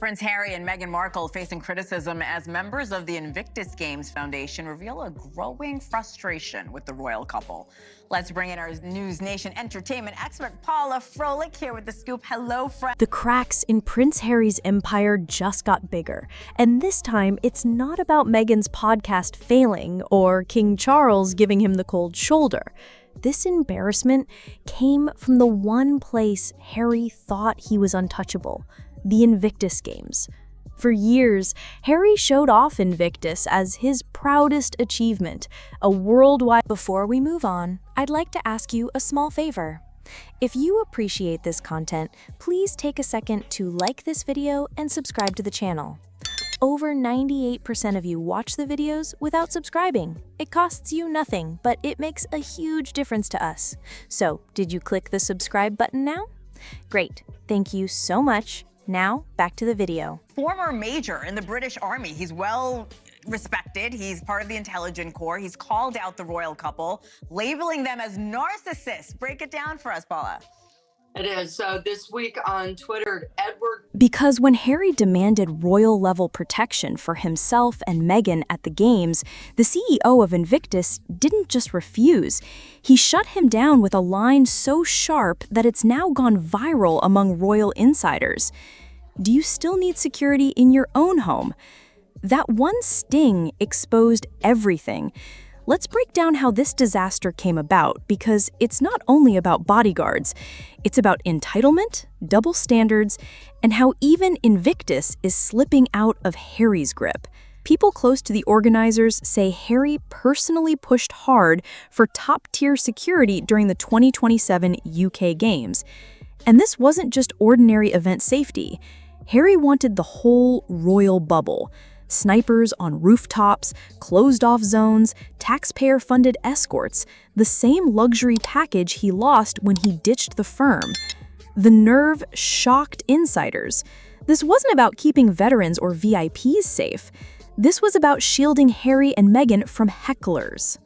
Prince Harry and Meghan Markle facing criticism as members of the Invictus Games Foundation reveal a growing frustration with the royal couple. Let's bring in our News Nation entertainment expert, Paula Froelich, here with the scoop. Hello, friend. The cracks in Prince Harry's empire just got bigger, and this time it's not about Meghan's podcast failing or King Charles giving him the cold shoulder. This embarrassment came from the one place Harry thought he was untouchable, the Invictus Games. For years, Harry showed off Invictus as his proudest achievement, a worldwide... Before we move on, I'd like to ask you a small favor. If you appreciate this content, please take a second to like this video and subscribe to the channel. Over 98% of you watch the videos without subscribing. It costs you nothing, but it makes a huge difference to us. So, did you click the subscribe button now? Great, thank you so much. Now, back to the video. Former major in the British Army. He's well respected. He's part of the intelligence corps. He's called out the royal couple, labeling them as narcissists. Break it down for us, Paula. It is. So this week on Twitter, Edward... Because when Harry demanded royal-level protection for himself and Meghan at the Games, the CEO of Invictus didn't just refuse. He shut him down with a line so sharp that it's now gone viral among royal insiders. Do you still need security in your own home? That one sting exposed everything. Let's break down how this disaster came about, because it's not only about bodyguards. It's about entitlement, double standards, and how even Invictus is slipping out of Harry's grip. People close to the organizers say Harry personally pushed hard for top-tier security during the 2027 UK Games. And this wasn't just ordinary event safety. Harry wanted the whole royal bubble. Snipers on rooftops, closed-off zones, taxpayer-funded escorts, the same luxury package he lost when he ditched the firm. The nerve shocked insiders. This wasn't about keeping veterans or VIPs safe. This was about shielding Harry and Meghan from hecklers.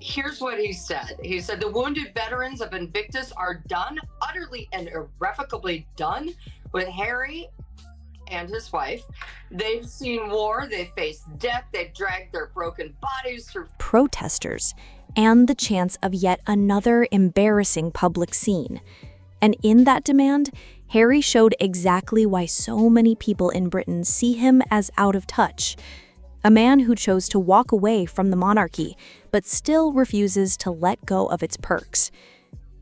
Here's what he said. He said, the wounded veterans of Invictus are done, utterly and irrevocably done with Harry and his wife. They've seen war, they've faced death, they've dragged their broken bodies through protesters, and the chance of yet another embarrassing public scene. And in that demand, Harry showed exactly why so many people in Britain see him as out of touch. A man who chose to walk away from the monarchy, but still refuses to let go of its perks.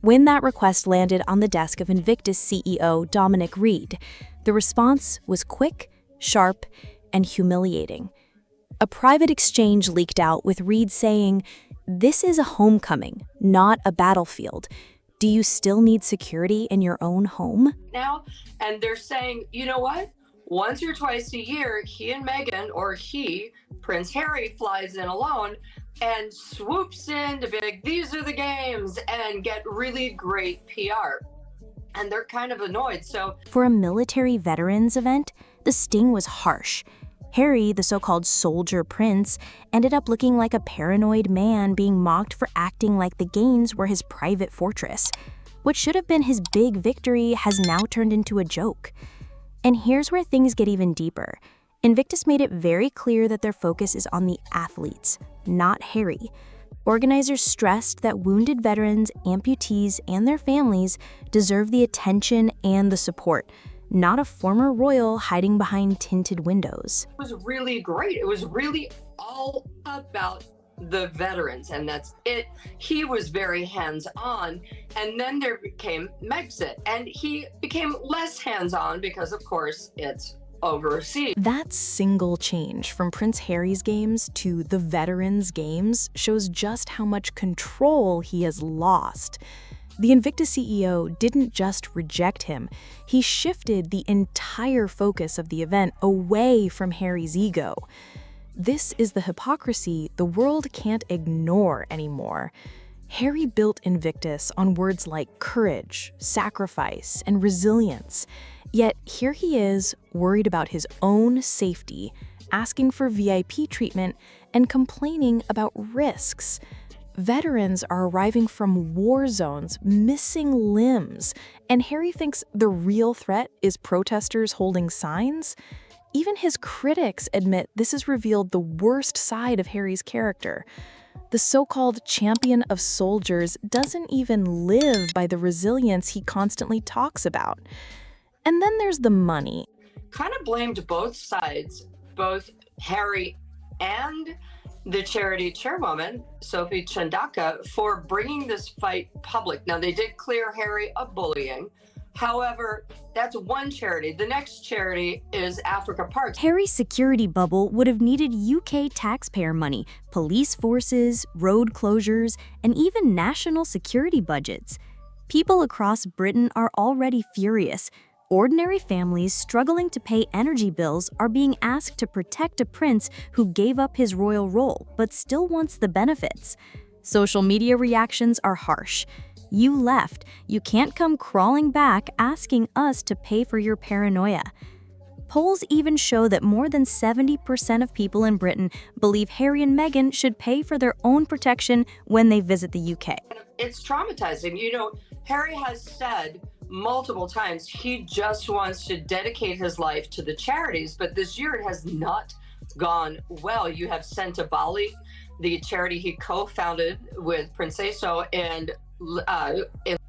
When that request landed on the desk of Invictus CEO Dominic Reid, the response was quick, sharp, and humiliating. A private exchange leaked out with Reid saying, "This is a homecoming, not a battlefield. Do you still need security in your own home?" now, and they're saying, you know what? Once or twice a year, he and Meghan, or he, Prince Harry, flies in alone and swoops in to be like, these are the games, and get really great PR. And they're kind of annoyed, so... For a military veterans event, the sting was harsh. Harry, the so-called soldier prince, ended up looking like a paranoid man being mocked for acting like the Games were his private fortress. What should have been his big victory has now turned into a joke. And here's where things get even deeper. Invictus made it very clear that their focus is on the athletes, not Harry. Organizers stressed that wounded veterans, amputees, and their families deserve the attention and the support, not a former royal hiding behind tinted windows. It was really great. It was really all about the veterans, and that's it. He was very hands-on, and then there became Megxit, and he became less hands-on because, of course, it's overseas. That single change from Prince Harry's games to the Veterans Games shows just how much control he has lost. The Invictus CEO didn't just reject him, he shifted the entire focus of the event away from Harry's ego. This is the hypocrisy the world can't ignore anymore. Harry built Invictus on words like courage, sacrifice, and resilience. Yet here he is, worried about his own safety, asking for VIP treatment, and complaining about risks. Veterans are arriving from war zones, missing limbs, and Harry thinks the real threat is protesters holding signs? Even his critics admit this has revealed the worst side of Harry's character. The so-called champion of soldiers doesn't even live by the resilience he constantly talks about. And then there's the money. Kind of blamed both sides, both Harry and the charity chairwoman, Sophie Chandaka, for bringing this fight public. Now, they did clear Harry of bullying. However, that's one charity. The next charity is Africa Parks. Harry's security bubble would have needed UK taxpayer money, police forces, road closures, and even national security budgets. People across Britain are already furious. Ordinary families struggling to pay energy bills are being asked to protect a prince who gave up his royal role but still wants the benefits. Social media reactions are harsh. You left. You can't come crawling back asking us to pay for your paranoia. Polls even show that more than 70% of people in Britain believe Harry and Meghan should pay for their own protection when they visit the UK. It's traumatizing. You know, Harry has said multiple times he just wants to dedicate his life to the charities, but this year it has not gone well. You have sent to Bali, the charity he co-founded with Prince Eso, and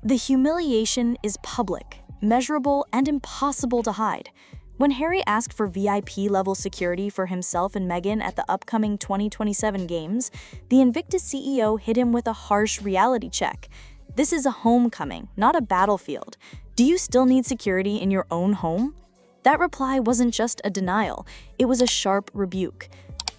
the humiliation is public, measurable, and impossible to hide. When Harry asked for VIP-level security for himself and Meghan at the upcoming 2027 Games, the Invictus CEO hit him with a harsh reality check. This is a homecoming, not a battlefield. Do you still need security in your own home? That reply wasn't just a denial, it was a sharp rebuke.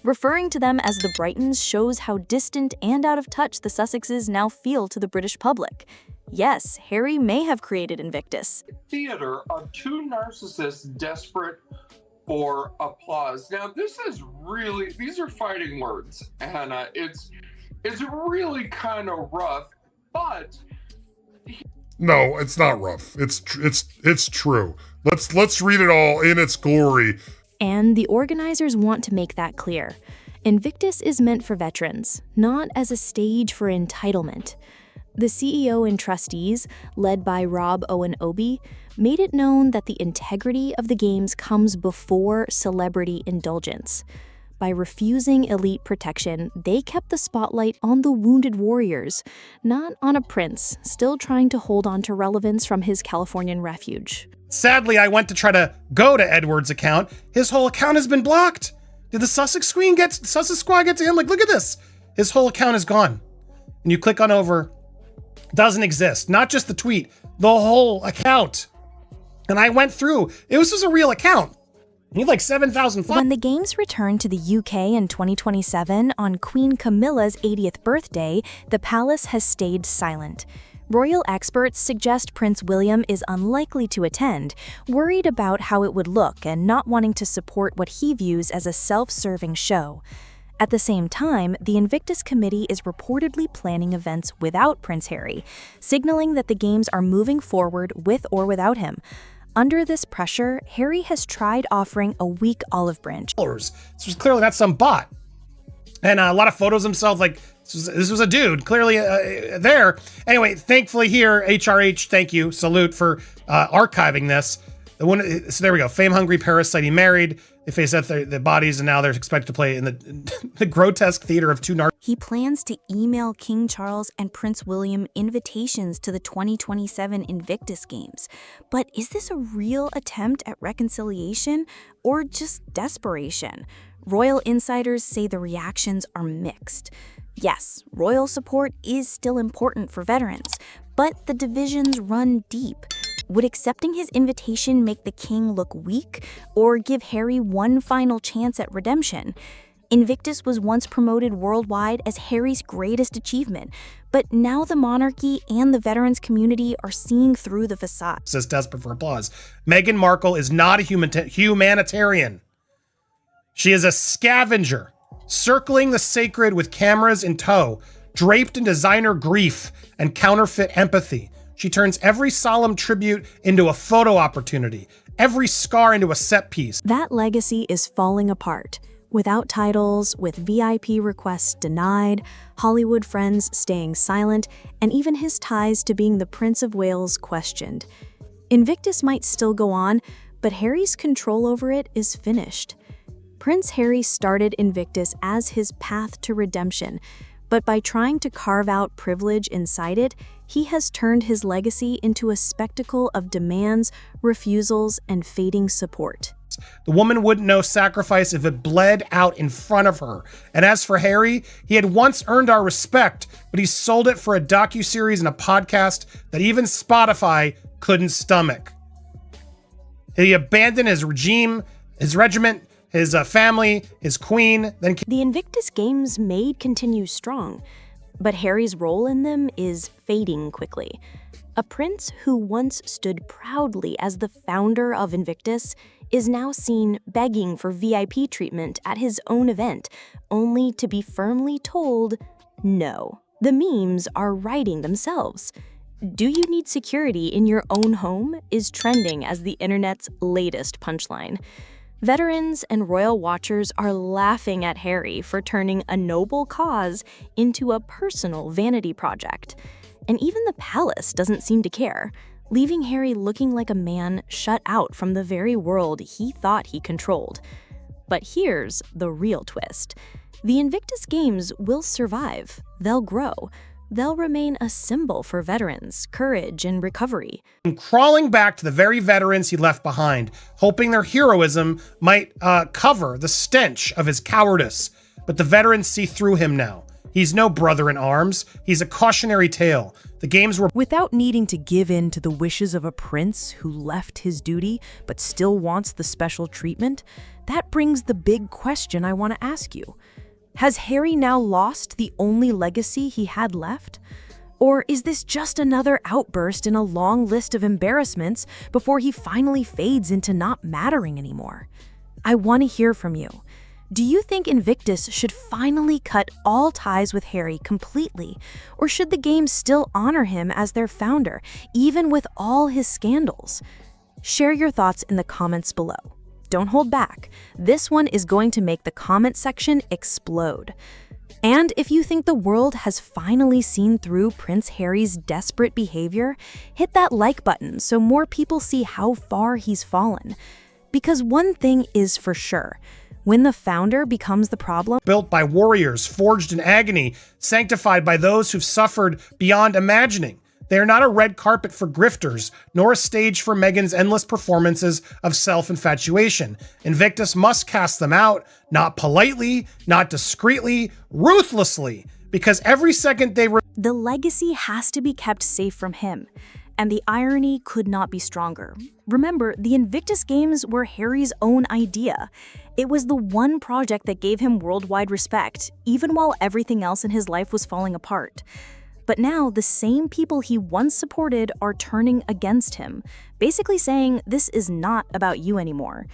Referring to them as the Brightons shows how distant and out of touch the Sussexes now feel to the British public. Yes, Harry may have created Invictus. Theater of two narcissists desperate for applause. Now, this is really, these are fighting words, Hannah. It's really kind of rough, but no, it's not rough. It's true. Let's read it all in its glory. And the organizers want to make that clear. Invictus is meant for veterans, not as a stage for entitlement. The CEO and trustees, led by Rob Owen-Obi, made it known that the integrity of the games comes before celebrity indulgence. By refusing elite protection, they kept the spotlight on the wounded warriors, not on a prince still trying to hold on to relevance from his Californian refuge. Sadly, I went to try to go to Edward's account. His whole account has been blocked. Did the Sussex squad get to him? Like, look at this. His whole account is gone. And you click on over, doesn't exist. Not just the tweet, the whole account. And I went through. This was a real account. He had like 7,000 followers. When the Games return to the UK in 2027 on Queen Camilla's 80th birthday, the palace has stayed silent. Royal experts suggest Prince William is unlikely to attend, worried about how it would look and not wanting to support what he views as a self-serving show. At the same time, the Invictus Committee is reportedly planning events without Prince Harry, signaling that the Games are moving forward with or without him. Under this pressure, Harry has tried offering a weak olive branch. This was clearly not some bot. And a lot of photos of himself, like, this was a dude, clearly there. Anyway, thankfully here, HRH, thank you, salute for archiving this. So there we go, fame-hungry parasite he married. They faced out the bodies, and now they're expected to play in the grotesque theater of two narcissists. He plans to email King Charles and Prince William invitations to the 2027 Invictus Games. But is this a real attempt at reconciliation or just desperation? Royal insiders say the reactions are mixed. Yes, royal support is still important for veterans, but the divisions run deep. Would accepting his invitation make the king look weak or give Harry one final chance at redemption? Invictus was once promoted worldwide as Harry's greatest achievement, but now the monarchy and the veterans community are seeing through the facade. Says desperate for applause. Meghan Markle is not a humanitarian. She is a scavenger, circling the sacred with cameras in tow, draped in designer grief and counterfeit empathy. She turns every solemn tribute into a photo opportunity, every scar into a set piece. That legacy is falling apart. Without titles, with VIP requests denied, Hollywood friends staying silent, and even his ties to being the Prince of Wales questioned. Invictus might still go on, but Harry's control over it is finished. Prince Harry started Invictus as his path to redemption, but by trying to carve out privilege inside it, he has turned his legacy into a spectacle of demands, refusals, and fading support. The woman wouldn't know sacrifice if it bled out in front of her. And as for Harry, he had once earned our respect, but he sold it for a docuseries and a podcast that even Spotify couldn't stomach. He abandoned his regime, his regiment, his family, his queen, then... The Invictus Games may continue strong, but Harry's role in them is fading quickly. A prince who once stood proudly as the founder of Invictus is now seen begging for VIP treatment at his own event, only to be firmly told no. The memes are writing themselves. "Do you need security in your own home?" is trending as the internet's latest punchline. Veterans and royal watchers are laughing at Harry for turning a noble cause into a personal vanity project. And even the palace doesn't seem to care, leaving Harry looking like a man shut out from the very world he thought he controlled. But here's the real twist. The Invictus Games will survive. They'll grow. They'll remain a symbol for veterans, courage, and recovery. And crawling back to the very veterans he left behind, hoping their heroism might cover the stench of his cowardice. But the veterans see through him now. He's no brother in arms. He's a cautionary tale. The games were... Without needing to give in to the wishes of a prince who left his duty but still wants the special treatment, that brings the big question I want to ask you. Has Harry now lost the only legacy he had left? Or is this just another outburst in a long list of embarrassments before he finally fades into not mattering anymore? I want to hear from you. Do you think Invictus should finally cut all ties with Harry completely, or should the game still honor him as their founder, even with all his scandals? Share your thoughts in the comments below. Don't hold back. This one is going to make the comment section explode. And if you think the world has finally seen through Prince Harry's desperate behavior, hit that like button so more people see how far he's fallen. Because one thing is for sure, when the founder becomes the problem... Built by warriors, forged in agony, sanctified by those who've suffered beyond imagining. They are not a red carpet for grifters, nor a stage for Meghan's endless performances of self-infatuation. Invictus must cast them out, not politely, not discreetly, ruthlessly, because every second they... The legacy has to be kept safe from him. And the irony could not be stronger. Remember, the Invictus Games were Harry's own idea. It was the one project that gave him worldwide respect, even while everything else in his life was falling apart. But now, the same people he once supported are turning against him, basically saying, this is not about you anymore.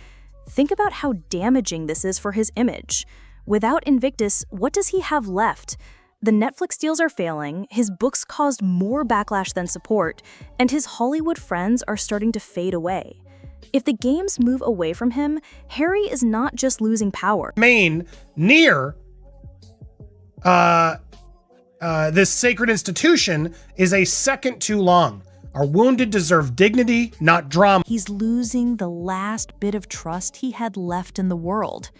Think about how damaging this is for his image. Without Invictus, what does he have left? The Netflix deals are failing, his books caused more backlash than support, and his Hollywood friends are starting to fade away. If the games move away from him, Harry is not just losing power. Remain near this sacred institution is a second too long. Our wounded deserve dignity, not drama. He's losing the last bit of trust he had left in the world.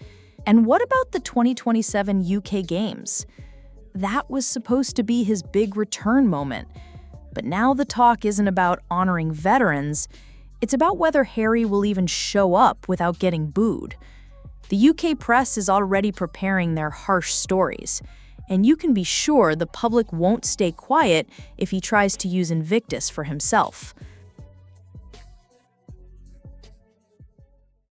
And what about the 2027 UK Games? That was supposed to be his big return moment. But now the talk isn't about honoring veterans. It's about whether Harry will even show up without getting booed. The UK press is already preparing their harsh stories. And you can be sure the public won't stay quiet if he tries to use Invictus for himself.